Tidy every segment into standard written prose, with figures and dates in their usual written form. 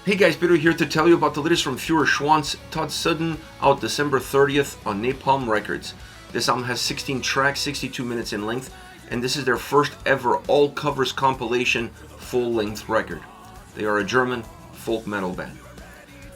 Hey guys, Peter here to tell you about the latest from Feuerschwanz, Todsünden, out December 30th on Napalm Records. This album has 16 tracks, 62 minutes in length, and this is their first ever all covers compilation full-length record. They are a German folk metal band.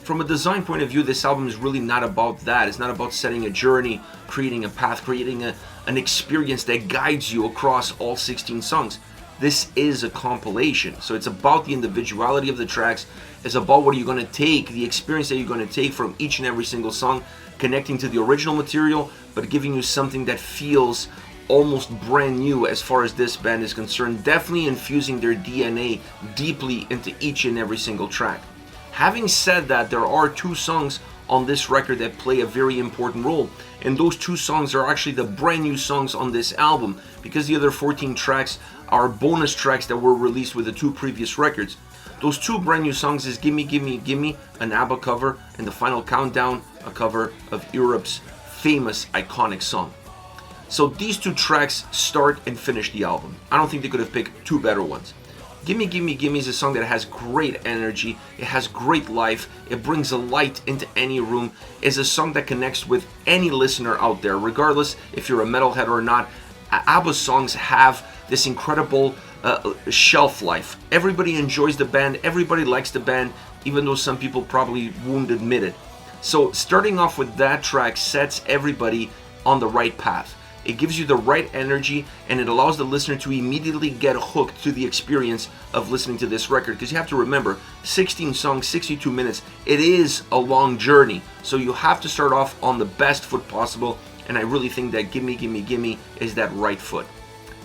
From a design point of view, this album is really not about that. It's not about setting a journey, creating a path, creating an experience that guides you across all 16 songs. This is a compilation, so it's about the individuality of the tracks. It's about what you're going to take, the experience that you're going to take from each and every single song, connecting to the original material, but giving you something that feels almost brand new as far as this band is concerned, definitely infusing their DNA deeply into each and every single track. Having said that, there are two songs on this record that play a very important role, and those two songs are actually the brand new songs on this album, because the other 14 tracks are bonus tracks that were released with the two previous records. Those two brand new songs is Gimme, Gimme, Gimme, an ABBA cover, and The Final Countdown, a cover of Europe's famous iconic song. So these two tracks start and finish the album. I don't think they could have picked two better ones. Gimme, Gimme, Gimme is a song that has great energy, it has great life, it brings a light into any room. It's a song that connects with any listener out there, regardless if you're a metalhead or not. ABBA songs have this incredible shelf life. Everybody enjoys the band, everybody likes the band, even though some people probably won't admit it. So starting off with that track sets everybody on the right path. It gives you the right energy, and it allows the listener to immediately get hooked to the experience of listening to this record. Because you have to remember, 16 songs, 62 minutes, it is a long journey. So you have to start off on the best foot possible, and I really think that Gimme, Gimme, Gimme is that right foot.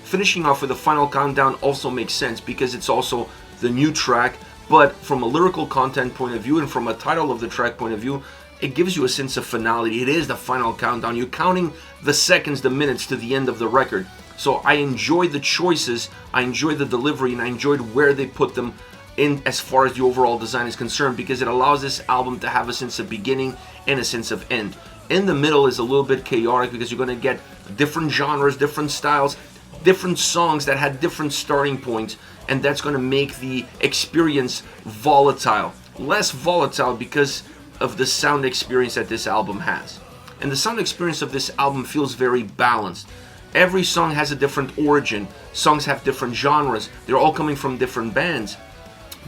Finishing off with The Final Countdown also makes sense because it's also the new track, but from a lyrical content point of view and from a title of the track point of view, it gives you a sense of finality. It is the final countdown. You're counting the seconds, the minutes to the end of the record. So I enjoyed the choices, I enjoyed the delivery, and I enjoyed where they put them in as far as the overall design is concerned, because it allows this album to have a sense of beginning and a sense of end. In the middle is a little bit chaotic because you're going to get different genres, different styles, different songs that had different starting points, and that's going to make the experience volatile. Less volatile because of the sound experience that this album has. And the sound experience of this album feels very balanced. Every song has a different origin. Songs have different genres. They're all coming from different bands.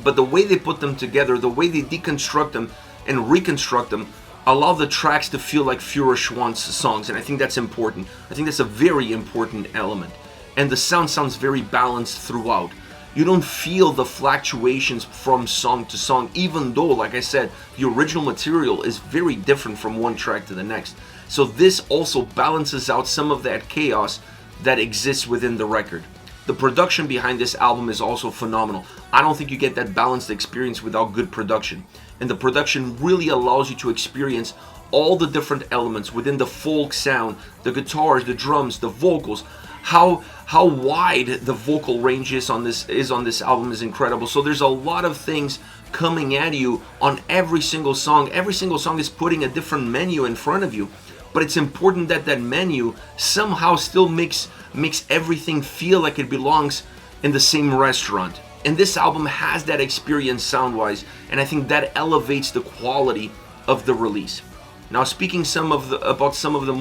But the way they put them together, the way they deconstruct them and reconstruct them, allow the tracks to feel like Feuerschwanz songs. And I think that's important. I think that's a very important element. And the sound sounds very balanced throughout. You don't feel the fluctuations from song to song, even though, like I said, the original material is very different from one track to the next. So this also balances out some of that chaos that exists within the record. The production behind this album is also phenomenal. I don't think you get that balanced experience without good production. And the production really allows you to experience all the different elements within the folk sound, the guitars, the drums, the vocals. How wide the vocal range is on this album is incredible. So there's a lot of things coming at you on every single song. Every single song is putting a different menu in front of you, but it's important that that menu somehow still makes everything feel like it belongs in the same restaurant. And this album has that experience sound-wise, and I think that elevates the quality of the release. Now, speaking about some of the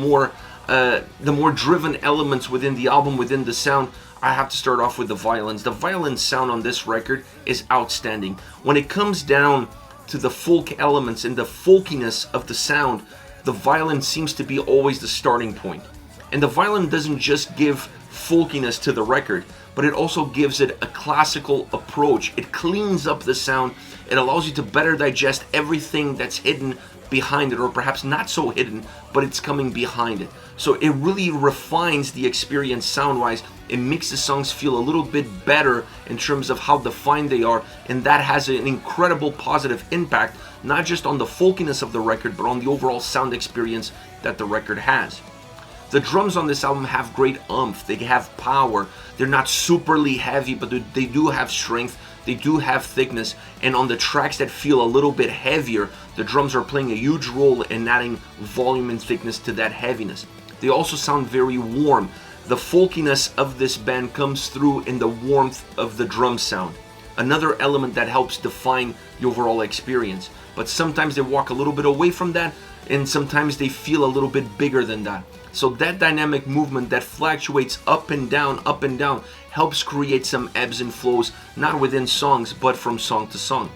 more driven elements within the album, within the sound, I have to start off with the violins. The violin sound on this record is outstanding. When it comes down to the folk elements and the folkiness of the sound, the violin seems to be always the starting point. And the violin doesn't just give folkiness to the record, but it also gives it a classical approach. It cleans up the sound. It allows you to better digest everything that's hidden behind it, or perhaps not so hidden, but it's coming behind it. So it really refines the experience sound-wise. It makes the songs feel a little bit better in terms of how defined they are, and that has an incredible positive impact, not just on the folkiness of the record, but on the overall sound experience that the record has. The drums on this album have great oomph, they have power, they're not superly heavy, but they do have strength, they do have thickness, and on the tracks that feel a little bit heavier, the drums are playing a huge role in adding volume and thickness to that heaviness. They also sound very warm. The folkiness of this band comes through in the warmth of the drum sound. another element that helps define the overall experience. But sometimes they walk a little bit away from that, and sometimes they feel a little bit bigger than that. So that dynamic movement that fluctuates up and down, helps create some ebbs and flows, not within songs, but from song to song.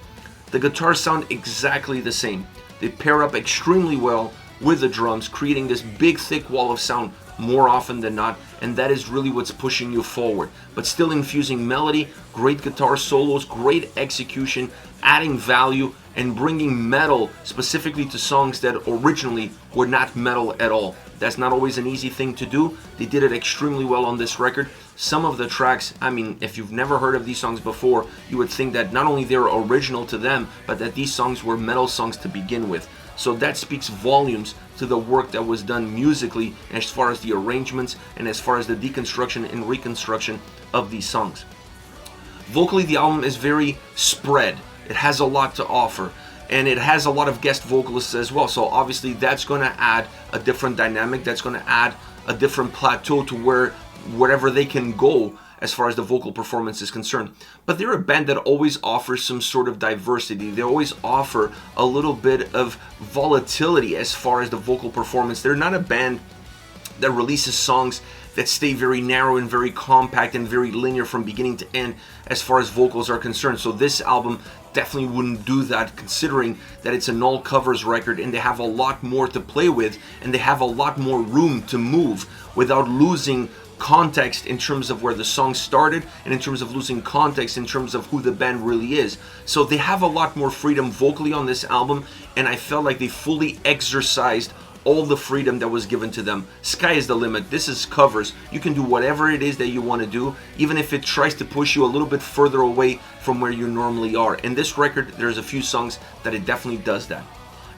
The guitars sound exactly the same. They pair up extremely well with the drums, creating this big thick wall of sound more often than not, and that is really what's pushing you forward. But still infusing melody, great guitar solos, great execution, adding value, and bringing metal specifically to songs that originally were not metal at all. That's not always an easy thing to do. They did it extremely well on this record. Some of the tracks, I mean, if you've never heard of these songs before, you would think that not only they're original to them, but that these songs were metal songs to begin with. So that speaks volumes to the work that was done musically as far as the arrangements and as far as the deconstruction and reconstruction of these songs. Vocally, the album is very spread. It has a lot to offer, and it has a lot of guest vocalists as well. So obviously that's going to add a different dynamic. That's going to add a different plateau to wherever they can go as far as the vocal performance is concerned. But they're a band that always offers some sort of diversity. They always offer a little bit of volatility as far as the vocal performance. They're not a band that releases songs that stay very narrow and very compact and very linear from beginning to end as far as vocals are concerned. So this album definitely wouldn't do that, considering that it's an all covers record and they have a lot more to play with and they have a lot more room to move without losing context in terms of where the song started and in terms of losing context in terms of who the band really is. So they have a lot more freedom vocally on this album, and I felt like they fully exercised all the freedom that was given to them. Sky is the limit. This is covers. You can do whatever it is that you want to do, even if it tries to push you a little bit further away from where you normally are. In this record, there's a few songs that it definitely does that.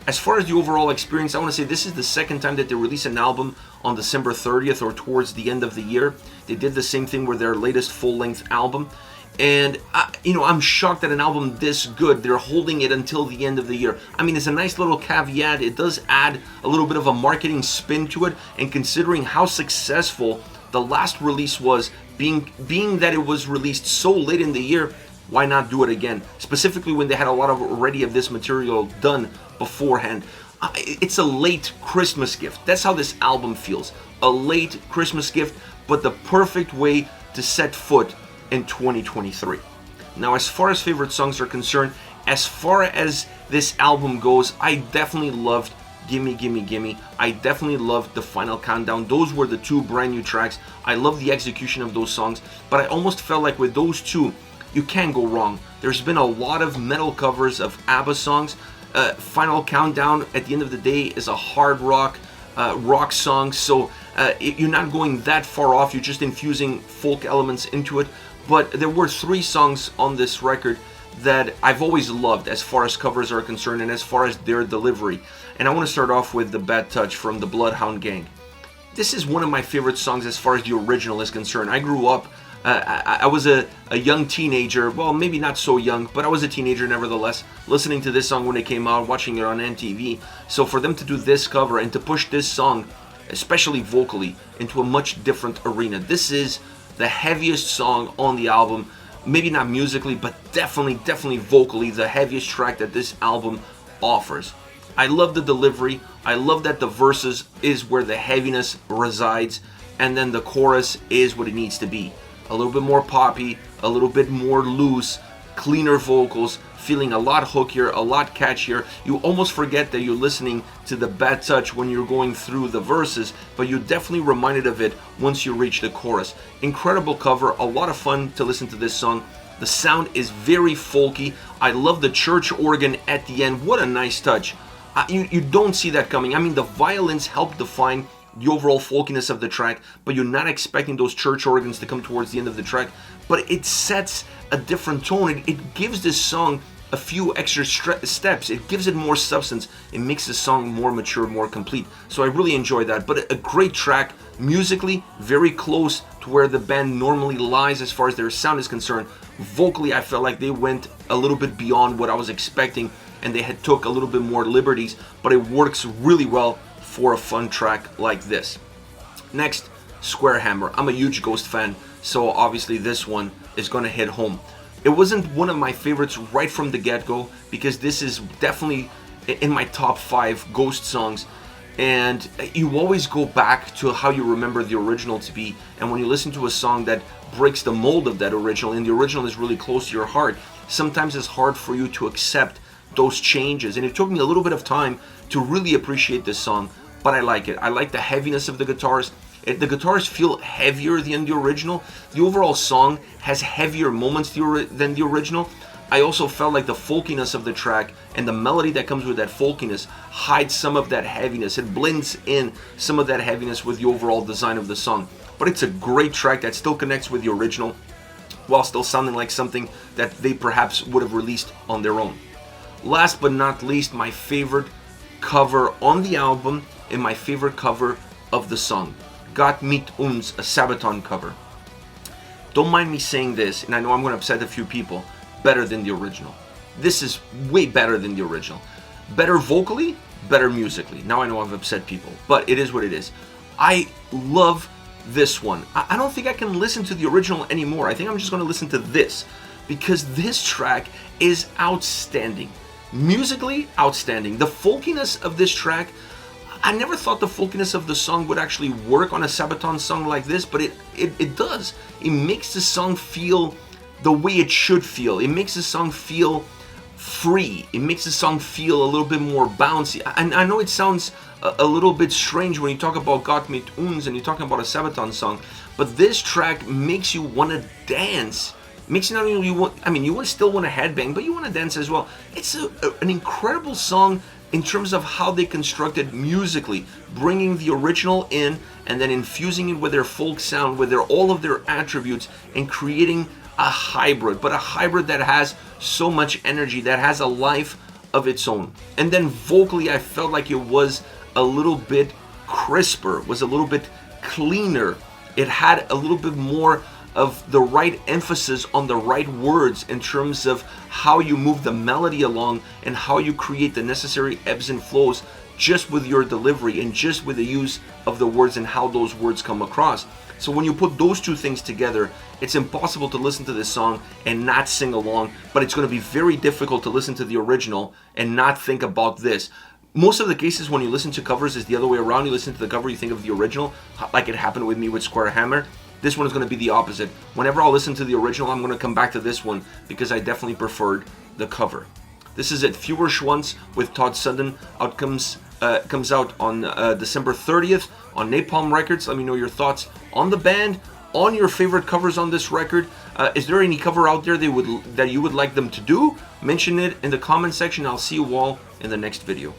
As far as the overall experience, I want to say this is the second time that they release an album on December 30th or towards the end of the year. They did the same thing with their latest full-length album. And, I'm shocked that an album this good, they're holding it until the end of the year. I mean, it's a nice little caveat. It does add a little bit of a marketing spin to it. And considering how successful the last release was, being that it was released so late in the year, why not do it again? Specifically when they had a lot of already of this material done beforehand. It's a late Christmas gift. That's how this album feels. A late Christmas gift, but the perfect way to set foot in 2023. Now, as far as favorite songs are concerned, as far as this album goes, I definitely loved Gimme, Gimme, Gimme. I definitely loved The Final Countdown. Those were the two brand new tracks. I love the execution of those songs, but I almost felt like with those two, you can't go wrong. There's been a lot of metal covers of ABBA songs. Final Countdown, at the end of the day, is a hard rock song, so you're not going that far off. You're just infusing folk elements into it. But there were three songs on this record that I've always loved as far as covers are concerned and as far as their delivery. And I want to start off with The Bad Touch from the Bloodhound Gang. This is one of my favorite songs as far as the original is concerned. I grew up, I was a young teenager, well, maybe not so young, but I was a teenager nevertheless, listening to this song when it came out, watching it on MTV. So for them to do this cover and to push this song, especially vocally, into a much different arena. This is the heaviest song on the album, maybe not musically, but definitely vocally, the heaviest track that this album offers. I love the delivery. I love that the verses is where the heaviness resides, and then the chorus is what it needs to be. A little bit more poppy, a little bit more loose, cleaner vocals, feeling a lot hookier, a lot catchier. You almost forget that you're listening to The Bad Touch when you're going through the verses, but you're definitely reminded of it once you reach the chorus. Incredible cover, a lot of fun to listen to this song. The sound is very folky. I love the church organ at the end. What a nice touch. You don't see that coming. I mean, the violins help define the overall folkiness of the track, but you're not expecting those church organs to come towards the end of the track. But it sets a different tone. It gives this song a few extra steps. It gives it more substance. It makes the song more mature, more complete. So I really enjoy that. But a great track, musically very close to where the band normally lies as far as their sound is concerned. Vocally, I felt like they went a little bit beyond what I was expecting, and they had took a little bit more liberties, but it works really well for a fun track like this. Next, Square Hammer. I'm a huge Ghost fan, so obviously this one is going to hit home. It wasn't one of my favorites right from the get-go, because this is definitely in my top 5 Ghost songs. And you always go back to how you remember the original to be, and when you listen to a song that breaks the mold of that original, and the original is really close to your heart, sometimes it's hard for you to accept those changes. And it took me a little bit of time to really appreciate this song, but I like it. I like the heaviness of the guitars. The guitars feel heavier than the original. The overall song has heavier moments than the original. I also felt like the folkiness of the track and the melody that comes with that folkiness hides some of that heaviness. It blends in some of that heaviness with the overall design of the song. But it's a great track that still connects with the original, while still sounding like something that they perhaps would have released on their own. Last but not least, my favorite cover on the album and my favorite cover of the song, Gott Mit Uns, a Sabaton cover. Don't mind me saying this, and I know I'm going to upset a few people, better than the original. This is way better than the original. Better vocally, better musically. Now I know I've upset people, but it is what it is. I love this one. I don't think I can listen to the original anymore. I think I'm just going to listen to this, because this track is outstanding. Musically, outstanding. The folkiness of this track, I never thought the folkiness of the song would actually work on a Sabaton song like this, but it does. It makes the song feel the way it should feel. It makes the song feel free. It makes the song feel a little bit more bouncy. And I know it sounds a little bit strange when you talk about Gott Mit Uns and you're talking about a Sabaton song, but this track makes you want to dance. Makes you not only you still want to headbang, but you want to dance as well. It's an incredible song in terms of how they constructed musically, bringing the original in and then infusing it with their folk sound, with all of their attributes, and creating a hybrid, but a hybrid that has so much energy, that has a life of its own. And then vocally, I felt like it was a little bit crisper, was a little bit cleaner. It had a little bit more of the right emphasis on the right words in terms of how you move the melody along and how you create the necessary ebbs and flows just with your delivery and just with the use of the words and how those words come across. So when you put those two things together, it's impossible to listen to this song and not sing along, but it's going to be very difficult to listen to the original and not think about this. Most of the cases when you listen to covers is the other way around. You listen to the cover, you think of the original, like it happened with me with Square Hammer. This one is going to be the opposite. Whenever I'll listen to the original, I'm going to come back to this one because I definitely preferred the cover. This is it, Feuerschwanz with Todsünden. Comes out on December 30th on Napalm Records. Let me know your thoughts on the band, on your favorite covers on this record. Is there any cover out there that you would like them to do? Mention it in the comment section. I'll see you all in the next video.